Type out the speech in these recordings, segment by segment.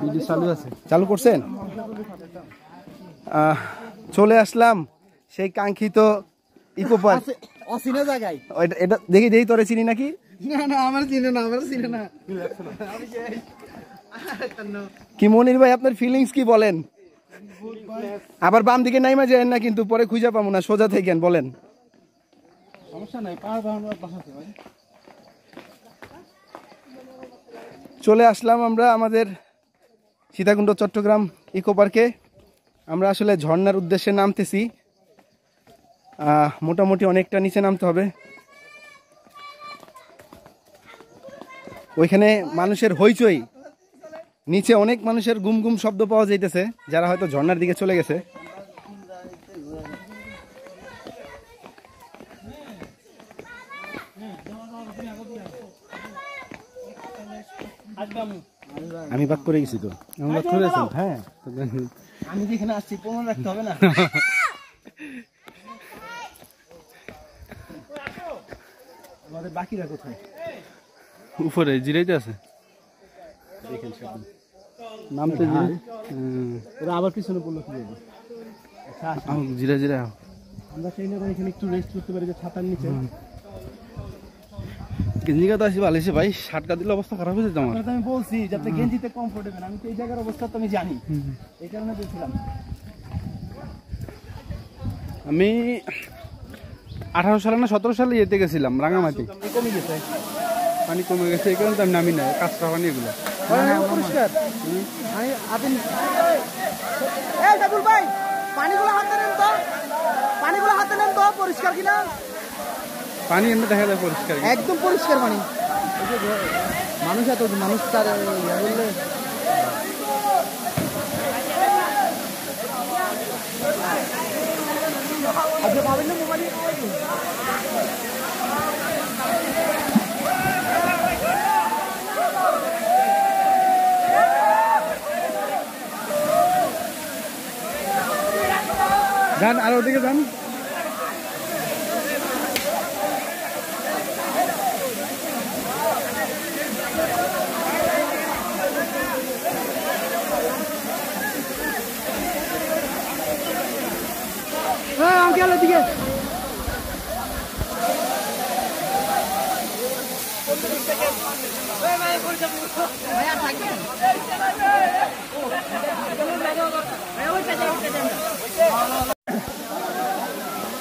Video চালু আছে, চালু করছেন? চলে আসলাম সেই কাঙ্ক্ষিত ইকো পার্ক। অচিনা জায়গায় এটা দেখি দেখি, তোরে চিনি নাকি? না না, আমার চিনে না, আমার চিনে না। কি মনির ভাই, আপনার ফিলিংস কি বলেন? আবার বাম দিকে নাইমা যায় না কিন্তু, পরে খুঁজে পাবো না, সোজা থাকেন বলেন। সমস্যা নাই, পাহাড় বাসাতে ভাই। চলে আসলাম আমরা আমাদের সীতাকুণ্ড চট্টগ্রাম ইকো পার্কে। আমরা আসলে ঝর্ণার উদ্দেশ্যে নামতেছি। মোটামুটি অনেকটা নিচে নামতে হবে। ওইখানে মানুষের হইচই, নিচে অনেক মানুষের গুম গুম শব্দ পাওয়া যাইতেছে, যারা হয়তো ঝর্ণার দিকে চলে গেছে। আমি বাক করে গেছি তো। আমি বাক করে গেছি? হ্যাঁ, আমি যেখানে আসছি প্রমাণ রাখতে হবে না? আমাদের বাকিরা কোথায়? উপরে জিরাইতে আছে, দেখেন সব নামতে ওরা আবার পিছনে পড়লো কি বলবো। জিরা জিরা আমরা চাইলে এখানে একটু রেস্ট করতে পারি, যে ছাতার নিচে। গেঞ্জি কাটা আসি ভালো হয়েছে ভাই, শার্ট দিলে অবস্থা খারাপ হয়ে যেত আমার। আমি বলছি যাতে গেঞ্জিতে কমফোর্টেবল, আমি তো এই জায়গার অবস্থা তো আমি জানি, এই কারণে বলছিলাম। আমি 18 সালে না 17 সালে যেতে গেছিলাম রাঙামাটি। কমে গেছে, পানি কমে গেছে, এই কারণে তো আমি নামি না, কাঁচরা পানি এগুলো পরিষ্কার। ভাই পানিগুলো হাতে নেন তো, পানিগুলো হাতে নেন তো, পরিষ্কার কিনা? পানি এমনি দেখা যায় পরিষ্কার, একদম পরিষ্কার পানি। মানুষ এত মানুষ তার বললে আচ্ছা পাবেন না মোবাইল। যান আর ওদিকে যান। গেল দিকে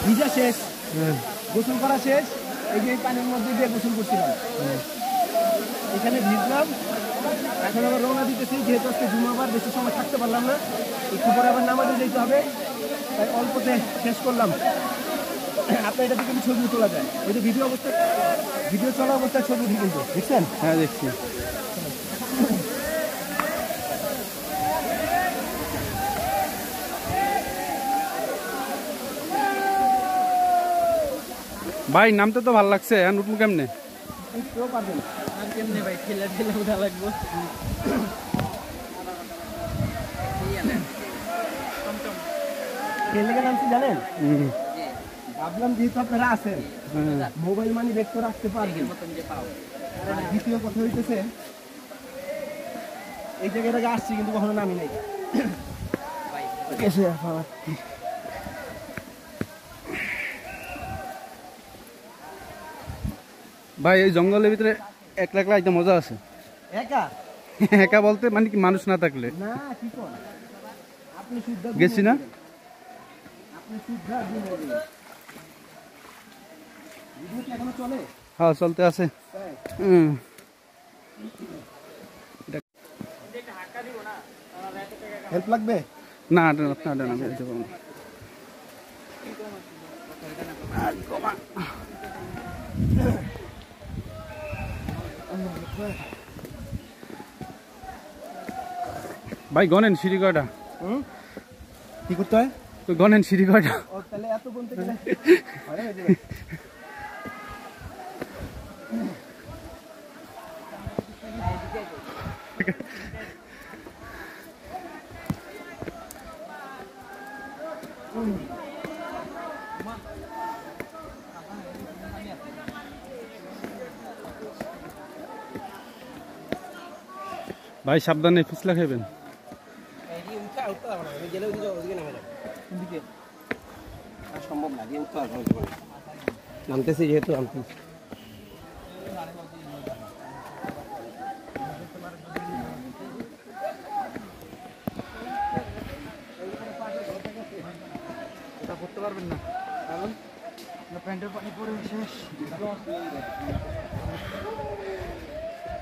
ভিজা শেষ, গোসল করা শেষ। এই যে পানির মধ্যে দিয়ে গোসল করছিলাম, এখানে ভিজলাম। এখন আবার রওনা দিতেছি, যেহেতু আজকে জুমাবার, বেশি সময় থাকতে পারলাম না, একটু পরে আবার নামাজে যেতে হবে, তাই অল্পতে শেষ করলাম। আপনার এটা থেকে ছবি তোলা যায়, ওই যে ভিডিও চলা অবস্থায় ছবি উঠে কিন্তু, দেখছেন? হ্যাঁ দেখছি। ভাই নামতে তো ভালো লাগছে, এখন উঠবো কেমনে? কেউ পারবেন আর কেমনে ভাই, ঠেলা ঠেলা উঠা লাগবো। ঠেলে নামছি জানেন, ভাবলাম যেহেতু আপনারা আছেন, মোবাইল মানি ব্যাগ তো রাখতে পারবেন। দ্বিতীয় কথা হইতেছে, এই জায়গাটাকে আসছি কিন্তু কখনো নামি নাই। ভাই এই জঙ্গলের ভিতরে একলা একলা একদম মজা আছে। একা একা বলতে মানে কি, মানুষ না থাকলে। না কি কোন আপনি শুদ্ধ গেছি না, আপনি শুদ্ধ ভিডিও কি এখনো চলে? হ্যাঁ চলতে আছে। হেল্প লাগবে না, আপনার না ভাই গনেন সিঁড়ি কয়টা? কি করতে হয়? তো গনেন সিঁড়ি কয়টা? তাহলে এত গুনতে গেলে ভাই সাবধানে পিছলা খাবেন। সম্ভব না, নামতেছি যেহেতু করতে পারবেন না, কারণ প্যান্টের পানি পরে শেষ।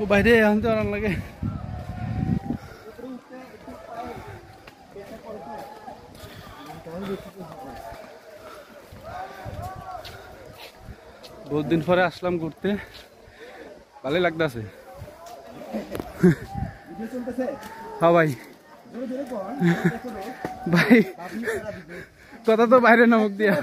ও বাইরে আনতে আর লাগে। বহুত দিন পরে আসলাম ঘুরতে, ভালোই লাগতেছে। হ্যাঁ ভাই, ভাই কথা তো বাইরে নমক দিয়া।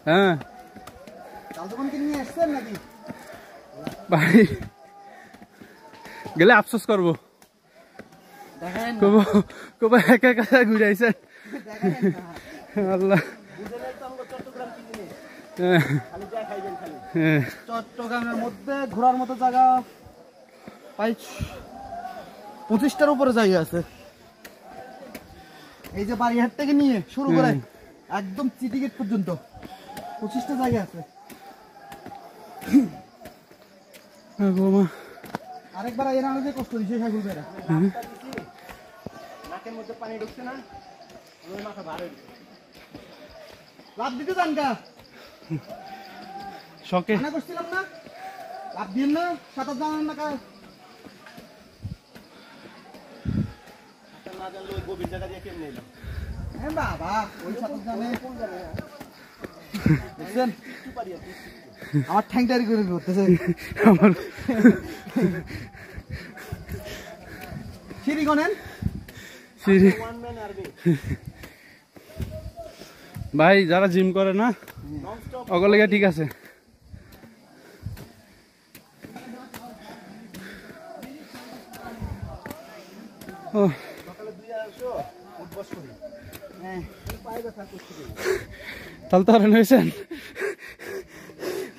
হ্যাঁ ভাই, গেলে আফসোস করবো, কব একা একা ঘুরে আইসে। আল্লাহ, চট্টগ্রামের মধ্যে ঘোরার মতো জায়গা প্রায় 25টার উপরে জায়গা আছে। এই যে বাড়িহাট থেকে নিয়ে শুরু করে একদম সিটি গেট পর্যন্ত 25টা জায়গা আছে। আরেকবার এর আগে কষ্ট দিচ্ছে সাইকেল বেড়া, নাকের মধ্যে পানি ঢুকছে না, মাথা ভার হয়ে গেছে। লাভ দিতে যান গা, শখে না করছিলাম না, লাভ দিন না, সাঁতার জানান না কাজ না জানলে ওই গভীর জায়গা দিয়ে কেমনে এলাম। হ্যাঁ বাবা, ওই সাঁতার জানে দেখছেন, আমার ঠ্যাংটারি করে করতেছে আমার। সিঁড়ি গনেন সিঁড়ি ভাই, যারা জিম করে না ওগুলো ঠিক আছে। ও তাহলে তো হারান হয়েছেন।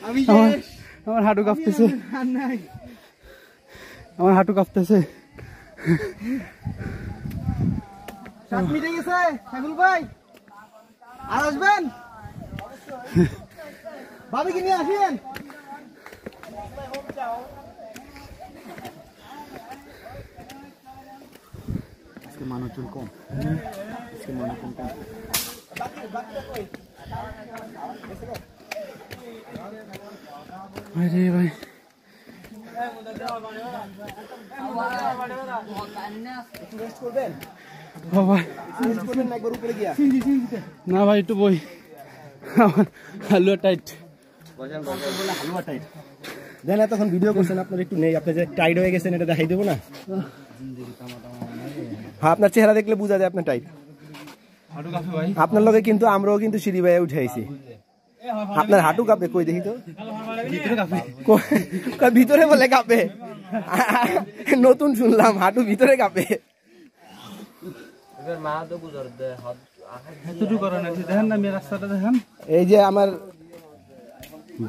আমি আমার হাঁটু কাঁপতেছে, আমার হাঁটু কাঁপতেছে। 7 মিনিট গেছে সাইকুল ভাই, আর আসবেন ভাবিকে নিয়ে আসেন। আজকে মানুষজন কম, আজকে মানুষজন কম। আরে ভাই, না ভাই একটু বই, হালুয়া টাইট। হালুয়া টাইট দেন, এতক্ষণ ভিডিও করছেন আপনার একটু নেই, আপনি যে টাইট হয়ে গেছেন এটা দেখাই দেবো না। হ্যাঁ, আপনার চেহারা দেখলে বোঝা যায় আপনার টাইট। আপনার লগে কিন্তু আমরাও কিন্তু সিঁড়ি বাইয়ে উঠে আইছি। আপনার হাঁটু কাঁপে, কই দেখি তো, ভিতরে বলে কাঁপে, নতুন শুনলাম হাঁটু ভিতরে কাঁপে। এই যে আমার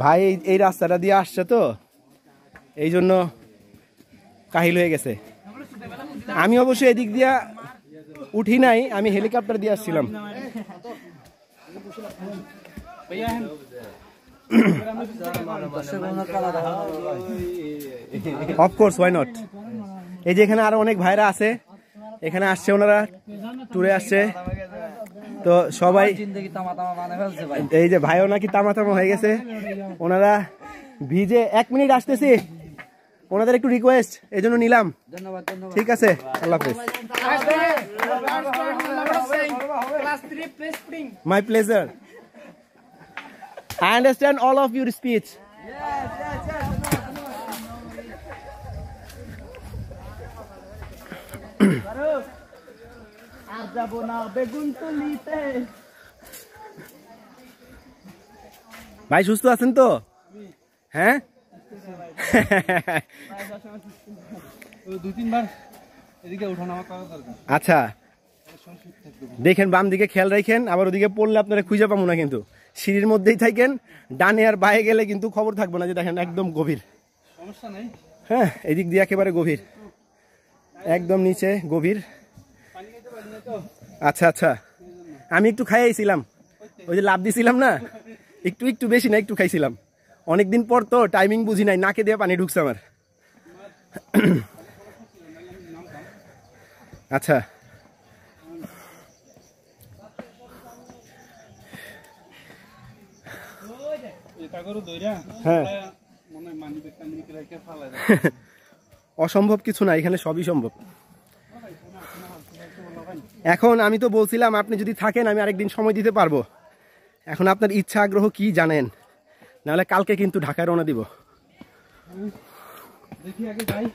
ভাই এই রাস্তাটা দিয়ে আসছে তো, এই জন্য কাহিল হয়ে গেছে। আমি অবশ্যই এদিক দিয়া উঠি নাই, আমি হেলিকপ্টার দিয়ে আসছিলাম। Of course, why not. এই যে এখানে আরো অনেক ভাইরা আছে, এখানে আসছে, ওনারা ট্যুরে আসছে তো সবাই। এই যে ভাইও নাকি তামা তামা হয়ে গেছে, ওনারা ভিজে। 1 মিনিট আসতেছি, ওনাদের একটু রিকোয়েস্ট, এই জন্য নিলাম। ঠিক আছে, আল্লাহ হাফেজ। My pleasure. I understand all of your speech. ভাই সুস্থ আছেন তো? হ্যাঁ, 2-3 বার এদিকে উঠানো আমার দরকার। আচ্ছা দেখেন, বাম দিকে খেয়াল রাখেন, আবার ওদিকে পড়লে আপনারা খুঁজে পাবো না কিন্তু। সিঁড়ির মধ্যেই থাকেন, ডানে আর বায়ে গেলে কিন্তু খবর থাকবে না। যে দেখেন একদম গভীর, সমস্যা নেই। হ্যাঁ এদিক দিয়ে একেবারে গভীর, একদম নিচে গভীর। আচ্ছা আচ্ছা, আমি একটু খাইছিলাম, ওই যে লাভ দিছিলাম না, একটু একটু বেশি না, একটু খাইছিলাম। অনেকদিন পর তো টাইমিং বুঝি নাই, নাকে দিয়ে পানি ঢুকছে আমার। আচ্ছা হ্যাঁ, অসম্ভব কিছু না, এখানে সবই সম্ভব। এখন আমি তো বলছিলাম আপনি যদি থাকেন আমি আরেকদিন সময় দিতে পারবো। এখন আপনার ইচ্ছা আগ্রহ কি জানেন, নাহলে কালকে কিন্তু ঢাকায় রওনা দিব। দেখি আগে যাই।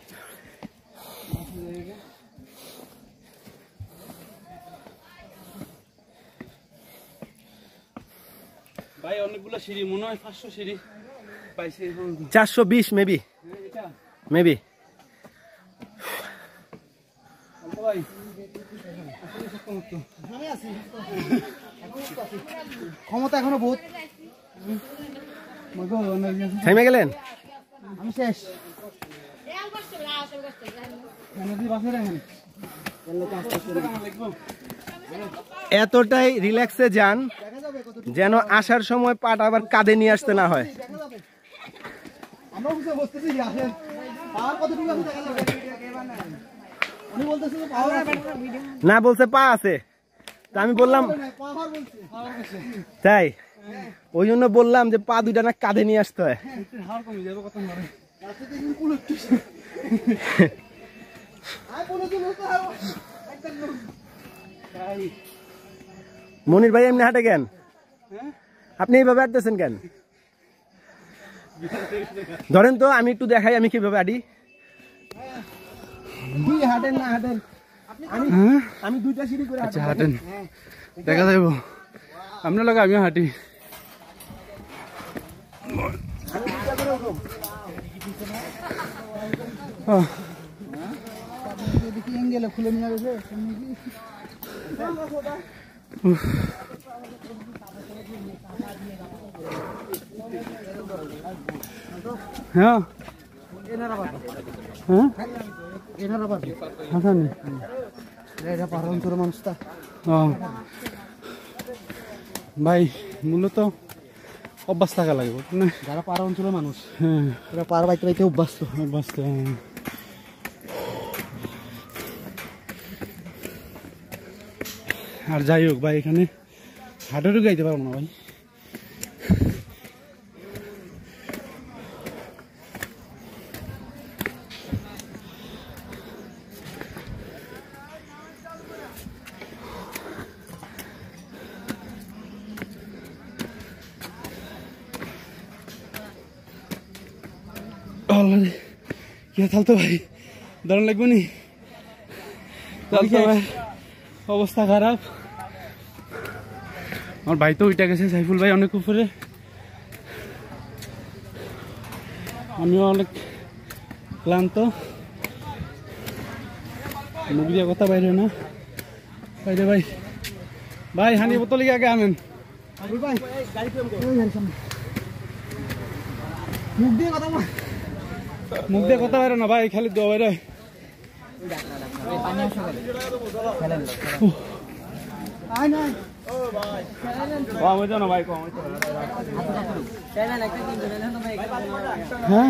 ভাই অনেকগুলো সিঁড়ি, মনে হয় 500 সিঁড়ি পাইছি। 420 মেবি, মেবি। ভাই ক্ষমতা এখনো বহুত। থেমে গেলেন? আমি শেষ। এতটাই রিল্যাক্সে যান যেন আসার সময় পাটা আবার কাঁধে নিয়ে আসতে না হয়। না বলছে পা আছে, তা আমি বললাম তাই, ওই জন্য বললাম যে পা দুইটা না কাঁধে নিয়ে আসতে হয়। মনির ভাই এমনি হাঁটে কেন? আপনি এইভাবে হাঁটতেছেন কেন? ধরেন তো আমি একটু দেখাই আমি কিভাবে হাঁটি। হাঁটেন না হাঁটেন, আমি দুইটা সিঁড়ি করে হাঁটেন, দেখা যাইব আপনার লগে আমিও হাঁটি। খুলে নিয়ে হ্যাঁ ভাই মূলত অভ্যাস থাকা লাগবে যারা পাড়া অঞ্চলের মানুষ, হ্যাঁ ওরা পাড়া বাইতে বাইতে অভ্যস্ত। আর যাই হোক ভাই, এখানে হাটেরও গাইতে পারবো না ভাই। চালতো ভাই, দারুণ লাগবে নি? চালতো ভাই, অবস্থা খারাপ। আমার ভাই তো ওইটা গেছে, সাইফুল ভাই অনেক উপরে, আমিও অনেক ক্লান্ত, মুখ দিয়ে কথা বাইরে না বাইরে। ভাই ভাই হানি বোতল আগে আনেন, মুখ দিয়ে কথা মুখ দিয়ে কথা বাইরে না ভাই, খালি দেওয়া বাইরে। হ্যাঁ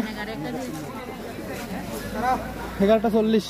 11:40।